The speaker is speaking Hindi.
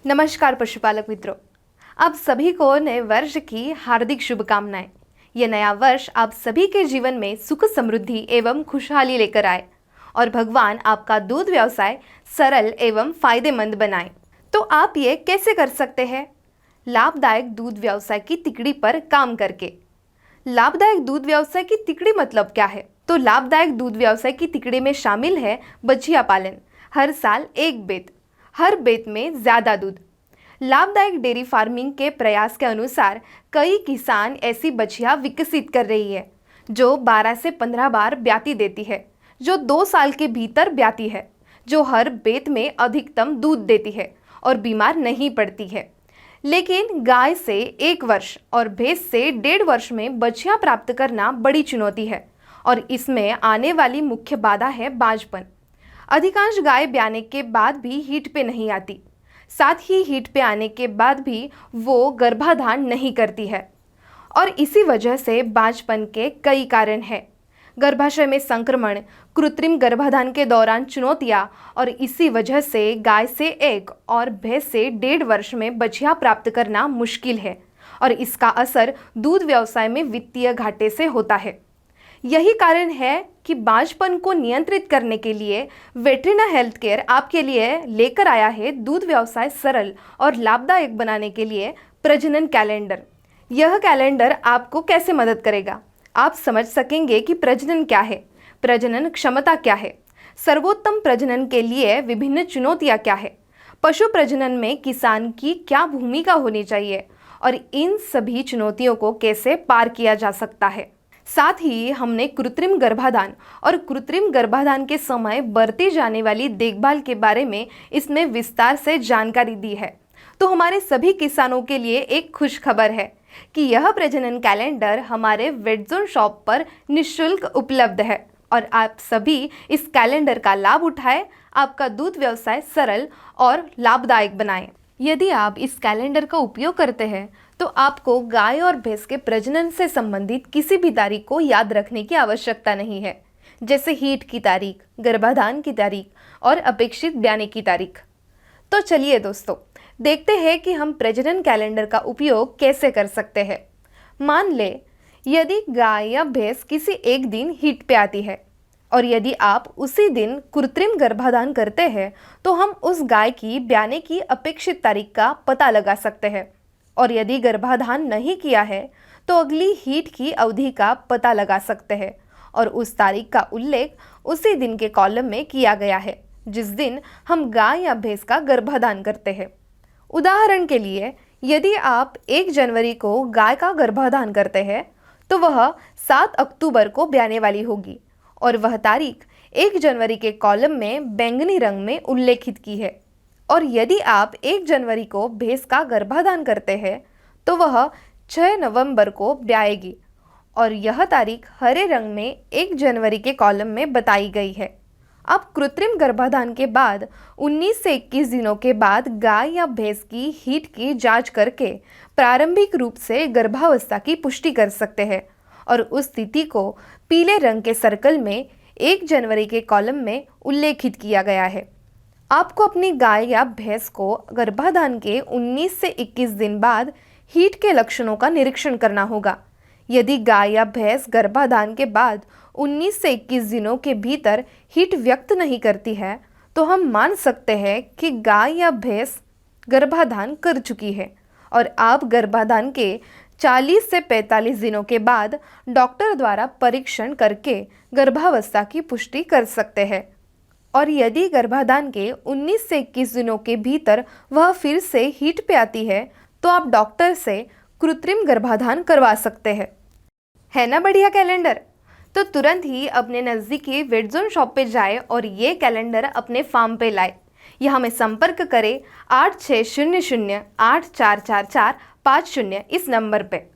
नमस्कार पशुपालक मित्रों, आप सभी को नए वर्ष की हार्दिक शुभकामनाएं। यह नया वर्ष आप सभी के जीवन में सुख समृद्धि एवं खुशहाली लेकर आए और भगवान आपका दूध व्यवसाय सरल एवं फायदेमंद बनाए। तो आप ये कैसे कर सकते हैं? लाभदायक दूध व्यवसाय की तिकड़ी पर काम करके। लाभदायक दूध व्यवसाय की तिकड़ी मतलब क्या है? तो लाभदायक दूध व्यवसाय की तिकड़ी में शामिल है बछिया पालन, हर साल एक बेत, हर बेत में ज्यादा दूध। लाभदायक डेयरी फार्मिंग के प्रयास के अनुसार कई किसान ऐसी बछिया विकसित कर रही है जो 12 से 15 बार ब्याती देती है, जो 2 साल के भीतर ब्याती है, जो हर बेत में अधिकतम दूध देती है और बीमार नहीं पड़ती है। लेकिन गाय से 1 वर्ष और भैंस से 1.5 वर्ष में बछिया प्राप्त करना बड़ी चुनौती है और इसमें आने वाली मुख्य बाधा है बांझपन। अधिकांश गाय ब्याने के बाद भी हीट पे नहीं आती, साथ ही हीट पे आने के बाद भी वो गर्भाधान नहीं करती है और इसी वजह से बांझपन के कई कारण हैं। गर्भाशय में संक्रमण, कृत्रिम गर्भाधान के दौरान चुनौतियां और इसी वजह से गाय से 1 और भैंस से 1.5 वर्ष में बछिया प्राप्त करना मुश्किल है और इसका असर दूध व्यवसाय में वित्तीय घाटे से होता है। यही कारण है कि बांझपन को नियंत्रित करने के लिए वेटरिना हेल्थ केयर आपके लिए लेकर आया है दूध व्यवसाय सरल और लाभदायक बनाने के लिए प्रजनन कैलेंडर। यह कैलेंडर आपको कैसे मदद करेगा? आप समझ सकेंगे कि प्रजनन क्या है, प्रजनन क्षमता क्या है, सर्वोत्तम प्रजनन के लिए विभिन्न चुनौतियां क्या है, पशु प्रजनन में किसान की क्या भूमिका होनी चाहिए और इन सभी चुनौतियों को कैसे पार किया जा सकता है। साथ ही हमने कृत्रिम गर्भाधान और कृत्रिम गर्भाधान के समय बरती जाने वाली देखभाल के बारे में इसमें विस्तार से जानकारी दी है। तो हमारे सभी किसानों के लिए एक खुश खबर है कि यह प्रजनन कैलेंडर हमारे वेटजोन शॉप पर निःशुल्क उपलब्ध है और आप सभी इस कैलेंडर का लाभ उठाएं, आपका दूध व्यवसाय सरल और लाभदायक बनाएं। यदि आप इस कैलेंडर का उपयोग करते हैं तो आपको गाय और भैंस के प्रजनन से संबंधित किसी भी तारीख को याद रखने की आवश्यकता नहीं है, जैसे हीट की तारीख, गर्भाधान की तारीख और अपेक्षित ब्याने की तारीख। तो चलिए दोस्तों, देखते हैं कि हम प्रजनन कैलेंडर का उपयोग कैसे कर सकते हैं। मान ले यदि गाय या भैंस किसी एक दिन हीट पे आती है और यदि आप उसी दिन कृत्रिम गर्भाधान करते हैं तो हम उस गाय की ब्याने की अपेक्षित तारीख का पता लगा सकते हैं और यदि गर्भाधान नहीं किया है तो अगली हीट की अवधि का पता लगा सकते हैं और उस तारीख का उल्लेख उसी दिन के कॉलम में किया गया है जिस दिन हम गाय या भैंस का गर्भाधान करते हैं। उदाहरण के लिए यदि आप 1 जनवरी को गाय का गर्भाधान करते हैं तो वह 7 अक्टूबर को ब्याने वाली होगी और वह तारीख 1 जनवरी के कॉलम में बैंगनी रंग में उल्लेखित की है। और यदि आप 1 जनवरी को भैंस का गर्भाधान करते हैं तो वह 6 नवंबर को ब्याएगी और यह तारीख हरे रंग में 1 जनवरी के कॉलम में बताई गई है। अब कृत्रिम गर्भाधान के बाद 19 से 21 दिनों के बाद गाय या भैंस की हीट की जांच करके प्रारंभिक रूप से गर्भावस्था की पुष्टि कर सकते हैं और उस तिथि को पीले रंग के सर्कल में 1 जनवरी के कॉलम में उल्लेखित किया गया है। आपको अपनी गाय या भैंस को गर्भाधान के 19 से 21 दिन बाद हीट के लक्षणों का निरीक्षण करना होगा। यदि गाय या भैंस गर्भाधान के बाद 19 से 21 दिनों के भीतर हीट व्यक्त नहीं करती है तो हम मान सकते हैं कि गाय या भैंस गर्भाधान कर चुकी है और आप गर्भाधान के 40 से 45 दिनों के बाद डॉक्टर द्वारा परीक्षण करके गर्भावस्था की पुष्टि कर सकते हैं। और यदि गर्भाधान के 19 से 21 दिनों के भीतर वह फिर से हीट पे आती है तो आप डॉक्टर से कृत्रिम गर्भाधान करवा सकते हैं। है ना बढ़िया कैलेंडर? तो तुरंत ही अपने नज़दीकी वेटजोन शॉप पे जाए और ये कैलेंडर अपने फार्म पे लाए या हमें संपर्क करें 8600 844450 इस नंबर पे।